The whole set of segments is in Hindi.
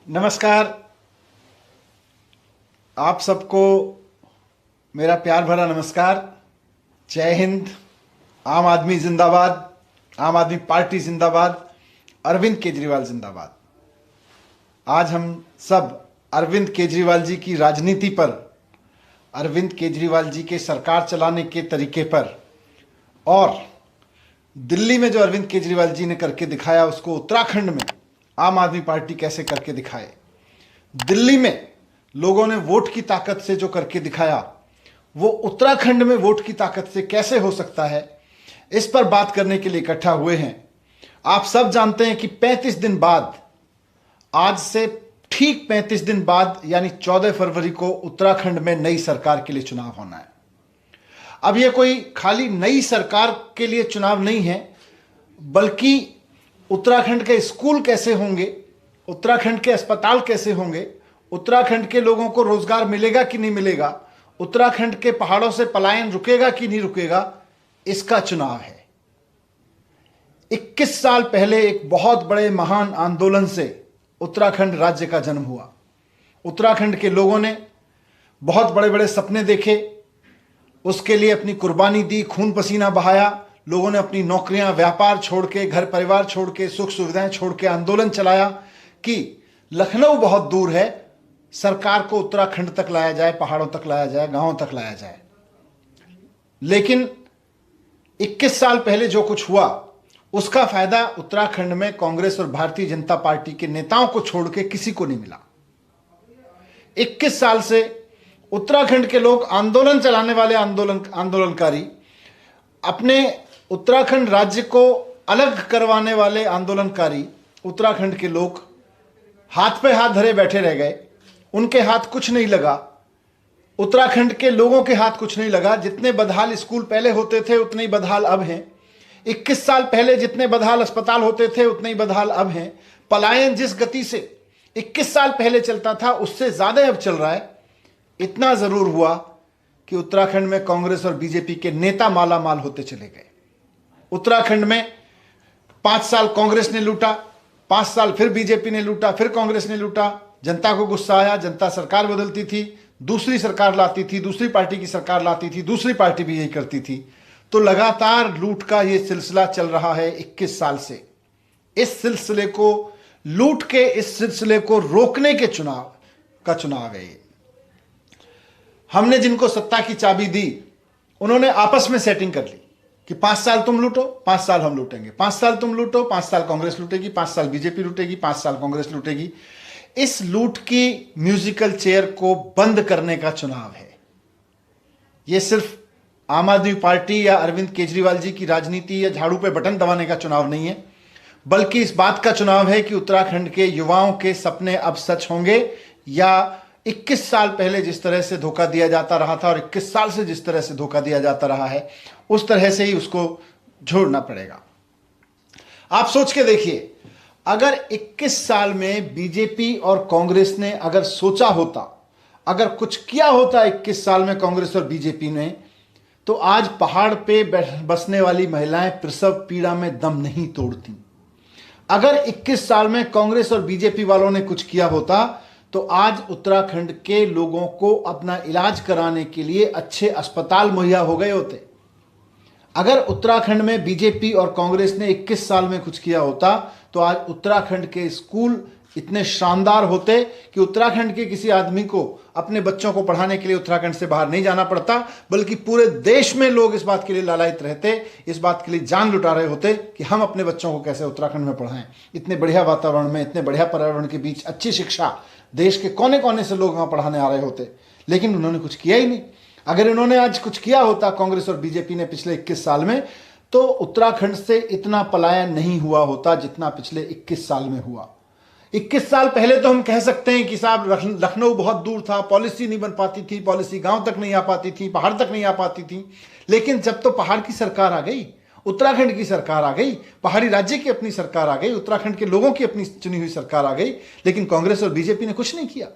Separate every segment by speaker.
Speaker 1: नमस्कार। आप सबको मेरा प्यार भरा नमस्कार। जय हिंद। आम आदमी जिंदाबाद, आम आदमी पार्टी जिंदाबाद, अरविंद केजरीवाल जिंदाबाद। आज हम सब अरविंद केजरीवाल जी की राजनीति पर, अरविंद केजरीवाल जी के सरकार चलाने के तरीके पर और दिल्ली में जो अरविंद केजरीवाल जी ने करके दिखाया उसको उत्तराखंड में आम आदमी पार्टी कैसे करके दिखाए, दिल्ली में लोगों ने वोट की ताकत से जो करके दिखाया वो उत्तराखंड में वोट की ताकत से कैसे हो सकता है, इस पर बात करने के लिए इकट्ठा हुए हैं। आप सब जानते हैं कि 35 दिन बाद, आज से ठीक 35 दिन बाद यानी 14 फरवरी को उत्तराखंड में नई सरकार के लिए चुनाव होना है। अब यह कोई खाली नई सरकार के लिए चुनाव नहीं है, बल्कि उत्तराखंड के स्कूल कैसे होंगे, उत्तराखंड के अस्पताल कैसे होंगे, उत्तराखंड के लोगों को रोजगार मिलेगा कि नहीं मिलेगा, उत्तराखंड के पहाड़ों से पलायन रुकेगा कि नहीं रुकेगा, इसका चुनाव है। 21 साल पहले एक बहुत बड़े महान आंदोलन से उत्तराखंड राज्य का जन्म हुआ। उत्तराखंड के लोगों ने बहुत बड़े बड़े सपने देखे, उसके लिए अपनी कुर्बानी दी, खून पसीना बहाया। लोगों ने अपनी नौकरियां, व्यापार छोड़ के, घर परिवार छोड़ के, सुख सुविधाएं छोड़ के आंदोलन चलाया कि लखनऊ बहुत दूर है, सरकार को उत्तराखंड तक लाया जाए, पहाड़ों तक लाया जाए, गांवों तक लाया जाए। लेकिन 21 साल पहले जो कुछ हुआ उसका फायदा उत्तराखंड में कांग्रेस और भारतीय जनता पार्टी के नेताओं को छोड़ के किसी को नहीं मिला। 21 साल से उत्तराखंड के लोग, आंदोलन चलाने वाले आंदोलनकारी, अपने उत्तराखंड राज्य को अलग करवाने वाले आंदोलनकारी, उत्तराखंड के लोग हाथ पे हाथ धरे बैठे रह गए। उनके हाथ कुछ नहीं लगा, उत्तराखंड के लोगों के हाथ कुछ नहीं लगा। जितने बदहाल स्कूल पहले होते थे उतने ही बदहाल अब हैं। 21 साल पहले जितने बदहाल अस्पताल होते थे उतने ही बदहाल अब हैं। पलायन जिस गति से 21 साल पहले चलता था उससे ज्यादा अब चल रहा है। इतना जरूर हुआ कि उत्तराखंड में कांग्रेस और बीजेपी के नेता माला माल होते चले गए। उत्तराखंड में 5 साल कांग्रेस ने लूटा, 5 साल फिर बीजेपी ने लूटा, फिर कांग्रेस ने लूटा। जनता को गुस्सा आया, जनता सरकार बदलती थी, दूसरी सरकार लाती थी, दूसरी पार्टी की सरकार लाती थी, दूसरी पार्टी भी यही करती थी। तो लगातार लूट का यह सिलसिला चल रहा है 21 साल से। इस सिलसिले को, लूट के इस सिलसिले को रोकने के चुनाव है ये। हमने जिनको सत्ता की चाबी दी उन्होंने आपस में सेटिंग कर ली कि 5 साल तुम लूटो, 5 साल हम लूटेंगे, 5 साल तुम लूटो, 5 साल कांग्रेस लूटेगी, 5 साल बीजेपी लूटेगी, 5 साल कांग्रेस लूटेगी। इस लूट की म्यूजिकल चेयर को बंद करने का चुनाव है। यह सिर्फ आम आदमी पार्टी या अरविंद केजरीवाल जी की राजनीति या झाड़ू पे बटन दबाने का चुनाव नहीं है, बल्कि इस बात का चुनाव है कि उत्तराखंड के युवाओं के सपने अब सच होंगे या 21 साल पहले जिस तरह से धोखा दिया जाता रहा था और 21 साल से जिस तरह से धोखा दिया जाता रहा है उस तरह से ही उसको छोड़ना पड़ेगा। आप सोच के देखिए, अगर 21 साल में बीजेपी और कांग्रेस ने अगर सोचा होता, अगर कुछ किया होता 21 साल में कांग्रेस और बीजेपी ने, तो आज पहाड़ पे बसने वाली महिलाएं प्रसव पीड़ा में दम नहीं तोड़ती। अगर 21 साल में कांग्रेस और बीजेपी वालों ने कुछ किया होता तो आज उत्तराखंड के लोगों को अपना इलाज कराने के लिए अच्छे अस्पताल मुहैया हो गए होते। अगर उत्तराखंड में बीजेपी और कांग्रेस ने 21 साल में कुछ किया होता तो आज उत्तराखंड के स्कूल इतने शानदार होते कि उत्तराखंड के किसी आदमी को अपने बच्चों को पढ़ाने के लिए उत्तराखंड से बाहर नहीं जाना पड़ता, बल्कि पूरे देश में लोग इस बात के लिए लालायित रहते, इस बात के लिए जान लुटा रहे होते कि हम अपने बच्चों को कैसे उत्तराखंड में पढ़ाएं। इतने बढ़िया वातावरण में, इतने बढ़िया पर्यावरण के बीच अच्छी शिक्षा, देश के कोने कोने से लोग वहां पढ़ाने आ रहे होते, लेकिन उन्होंने कुछ किया ही नहीं। अगर इन्होंने आज कुछ किया होता कांग्रेस और बीजेपी ने पिछले 21 साल में, तो उत्तराखंड से इतना पलायन नहीं हुआ होता जितना पिछले 21 साल में हुआ। 21 साल पहले तो हम कह सकते हैं कि साहब लखनऊ बहुत दूर था, पॉलिसी नहीं बन पाती थी, पॉलिसी गांव तक नहीं आ पाती थी, पहाड़ तक नहीं आ पाती थी। लेकिन जब तो पहाड़ की सरकार आ गई, उत्तराखंड की सरकार आ गई, पहाड़ी राज्य की अपनी सरकार आ गई, उत्तराखंड के लोगों की अपनी चुनी हुई सरकार आ गई, लेकिन कांग्रेस और बीजेपी ने कुछ नहीं किया।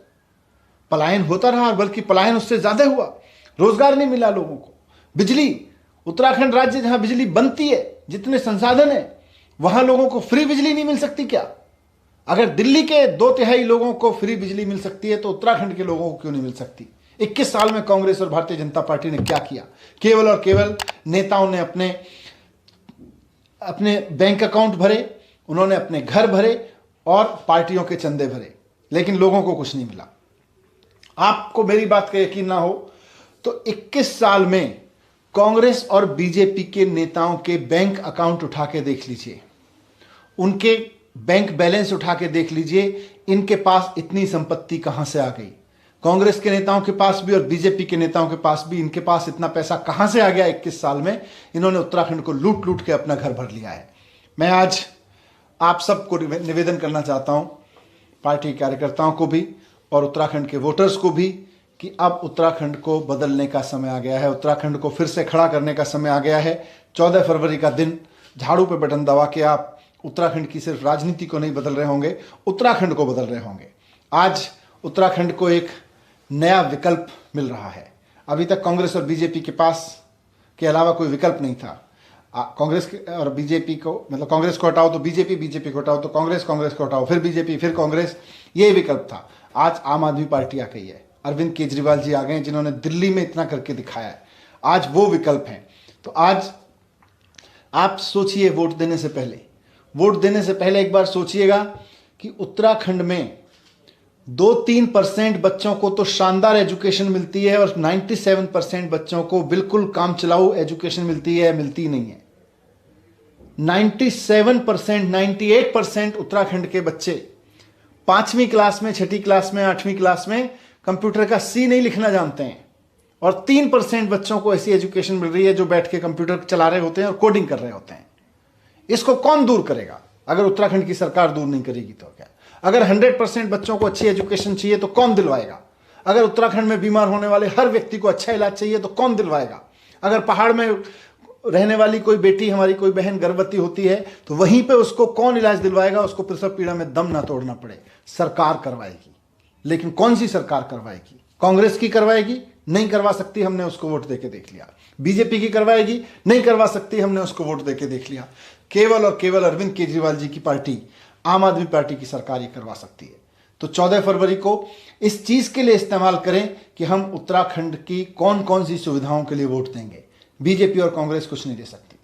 Speaker 1: पलायन होता रहा, बल्कि पलायन उससे ज्यादा हुआ। रोजगार नहीं मिला लोगों को, बिजली, उत्तराखंड राज्य जहां बिजली बनती है, जितने संसाधन है, वहां लोगों को फ्री बिजली नहीं मिल सकती क्या? अगर दिल्ली के 2/3 लोगों को फ्री बिजली मिल सकती है तो उत्तराखंड के लोगों को क्यों नहीं मिल सकती? 21 साल में कांग्रेस और भारतीय जनता पार्टी ने क्या किया? केवल और केवल नेताओं ने अपने बैंक अकाउंट भरे, उन्होंने अपने घर भरे और पार्टियों के चंदे भरे, लेकिन लोगों को कुछ नहीं मिला। आपको मेरी बात का यकीन ना हो तो 21 साल में कांग्रेस और बीजेपी के नेताओं के बैंक अकाउंट उठा के देख लीजिए, उनके बैंक बैलेंस उठा के देख लीजिए, इनके पास इतनी संपत्ति कहां से आ गई? कांग्रेस के नेताओं के पास भी और बीजेपी के नेताओं के पास भी इनके पास इतना पैसा कहां से आ गया? 21 साल में इन्होंने उत्तराखंड को लूट लूट के अपना घर भर लिया है। मैं आज आप सबको निवेदन करना चाहता हूं, पार्टी कार्यकर्ताओं को भी और उत्तराखंड के वोटर्स को भी, कि अब उत्तराखंड को बदलने का समय आ गया है, उत्तराखंड को फिर से खड़ा करने का समय आ गया है। 14 फरवरी का दिन झाड़ू पे बटन दबा के आप उत्तराखंड की सिर्फ राजनीति को नहीं बदल रहे होंगे, उत्तराखंड को बदल रहे होंगे। आज उत्तराखंड को एक नया विकल्प मिल रहा है। अभी तक कांग्रेस और बीजेपी के पास के अलावा कोई विकल्प नहीं था। कांग्रेस और बीजेपी को, मतलब कांग्रेस को हटाओ तो बीजेपी, बीजेपी को हटाओ तो कांग्रेस, कांग्रेस को हटाओ फिर बीजेपी, फिर कांग्रेस, ये विकल्प था। आज आम आदमी पार्टी आ गई है, अरविंद केजरीवाल जी आ गए हैं, जिन्होंने दिल्ली में इतना करके दिखाया है। आज वो विकल्प हैं। तो आज आप सोचिए, वोट देने से पहले एक बार सोचिएगा कि उत्तराखंड में 2-3% बच्चों को तो शानदार एजुकेशन मिलती है और 97% बच्चों को बिल्कुल काम चलाऊ एजुकेशन मिलती है, मिलती नहीं है। 97%, 98% उत्तराखंड के बच्चे 5वीं क्लास में, 6ठी क्लास में, 8वीं क्लास में कंप्यूटर का C नहीं लिखना जानते हैं और 3% बच्चों को ऐसी एजुकेशन मिल रही है जो बैठ के कंप्यूटर चला रहे होते हैं और कोडिंग कर रहे होते हैं। इसको कौन दूर करेगा? अगर उत्तराखंड की सरकार दूर नहीं करेगी तो क्या? अगर 100% बच्चों को अच्छी एजुकेशन चाहिए तो कौन दिलवाएगा? अगर उत्तराखंड में बीमार होने वाले हर व्यक्ति को अच्छा इलाज चाहिए तो कौन दिलवाएगा? अगर पहाड़ में रहने वाली कोई बेटी, हमारी कोई बहन गर्भवती होती है तो वहीं पे उसको कौन इलाज दिलवाएगा? उसको प्रसव पीड़ा में दम ना तोड़ना पड़े। सरकार करवाएगी। लेकिन कौन सी सरकार करवाएगी? कांग्रेस की करवाएगी? नहीं करवा सकती, हमने उसको वोट देके देख लिया। बीजेपी की करवाएगी? नहीं करवा सकती, हमने उसको वोट देके देख लिया। केवल और केवल अरविंद केजरीवाल जी की पार्टी, आम आदमी पार्टी की सरकार ये करवा सकती है। तो 14 फरवरी को इस चीज के लिए इस्तेमाल करें कि हम उत्तराखंड की कौन कौन सी सुविधाओं के लिए वोट देंगे। बीजेपी और कांग्रेस कुछ नहीं दे सकती।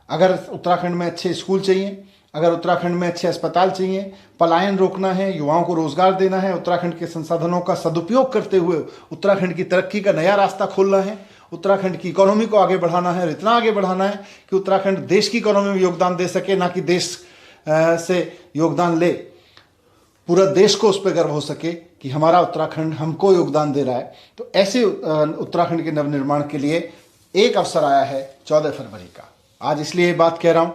Speaker 1: अगर उत्तराखंड में अच्छे स्कूल चाहिए, अगर उत्तराखंड में अच्छे अस्पताल चाहिए, पलायन रोकना है, युवाओं को रोजगार देना है, उत्तराखंड के संसाधनों का सदुपयोग करते हुए उत्तराखंड की तरक्की का नया रास्ता खोलना है, उत्तराखंड की इकोनॉमी को आगे बढ़ाना है और इतना आगे बढ़ाना है कि उत्तराखंड देश की इकोनॉमी में योगदान दे सके, ना कि देश से योगदान ले, पूरा देश को उस पर गर्व हो सके कि हमारा उत्तराखंड हमको योगदान दे रहा है। तो ऐसे उत्तराखंड के नवनिर्माण के लिए एक अवसर आया है 14 फरवरी का। आज इसलिए ये बात कह रहा हूं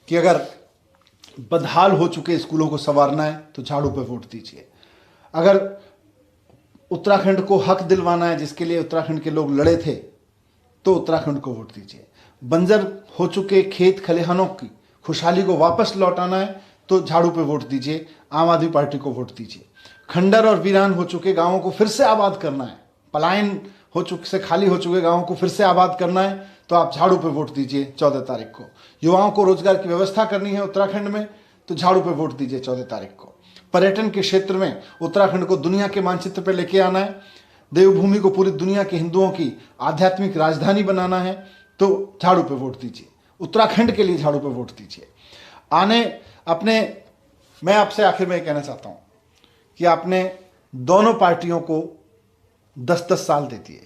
Speaker 1: कि अगर बदहाल हो चुके स्कूलों को संवारना है तो झाड़ू पे वोट दीजिए। अगर उत्तराखंड को हक दिलवाना है जिसके लिए उत्तराखंड के लोग लड़े थे तो उत्तराखंड को वोट दीजिए। बंजर हो चुके खेत खलिहानों की खुशहाली को वापस लौटाना है तो झाड़ू पे वोट दीजिए, आम आदमी पार्टी को वोट दीजिए। खंडर और वीरान हो चुके गांवों को फिर से आबाद करना है, पलायन हो चुके से खाली हो चुके गांवों को फिर से आबाद करना है तो आप झाड़ू पे वोट दीजिए 14 तारीख को। युवाओं को रोजगार की व्यवस्था करनी है उत्तराखंड में तो झाड़ू पे वोट दीजिए 14 तारीख को। पर्यटन के क्षेत्र में उत्तराखंड को दुनिया के मानचित्र पर लेके आना है, देवभूमि को पूरी दुनिया के हिंदुओं की आध्यात्मिक राजधानी बनाना है तो झाड़ू पे वोट दीजिए। उत्तराखंड के लिए झाड़ू पे वोट दीजिए। मैं आपसे आखिर में कहना चाहता हूं कि आपने दोनों पार्टियों को 10-10 साल दे दिए।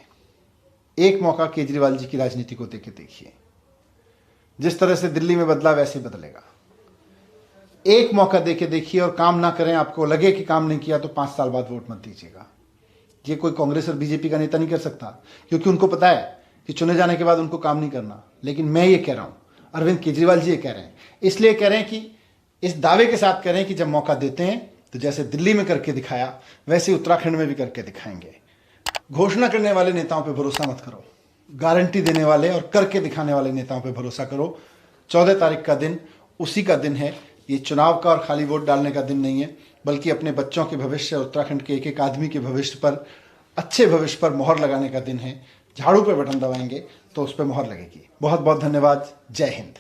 Speaker 1: एक मौका केजरीवाल जी की राजनीति को देके देखिए, जिस तरह से दिल्ली में बदला वैसे बदलेगा। एक मौका देके देखिए और काम ना करें, आपको लगे कि काम नहीं किया तो 5 साल बाद वोट मत दीजिएगा। ये कोई कांग्रेस और बीजेपी का नेता नहीं कर सकता, क्योंकि उनको पता है कि चुने जाने के बाद उनको काम नहीं करना। लेकिन मैं ये कह रहा हूं, अरविंद केजरीवाल जी ये कह रहे हैं, इसलिए कह रहे हैं कि इस दावे के साथ कह रहे हैं कि जब मौका देते हैं तो जैसे दिल्ली में करके दिखाया वैसे उत्तराखंड में भी करके दिखाएंगे। घोषणा करने वाले नेताओं पे भरोसा मत करो, गारंटी देने वाले और करके दिखाने वाले नेताओं पे भरोसा करो। 14 तारीख का दिन उसी का दिन है। ये चुनाव का और खाली वोट डालने का दिन नहीं है, बल्कि अपने बच्चों के भविष्य, उत्तराखंड के एक एक आदमी के भविष्य पर, अच्छे भविष्य पर मोहर लगाने का दिन है। झाड़ू पे बटन दबाएंगे तो उस पर मोहर लगेगी। बहुत बहुत धन्यवाद। जय हिंद।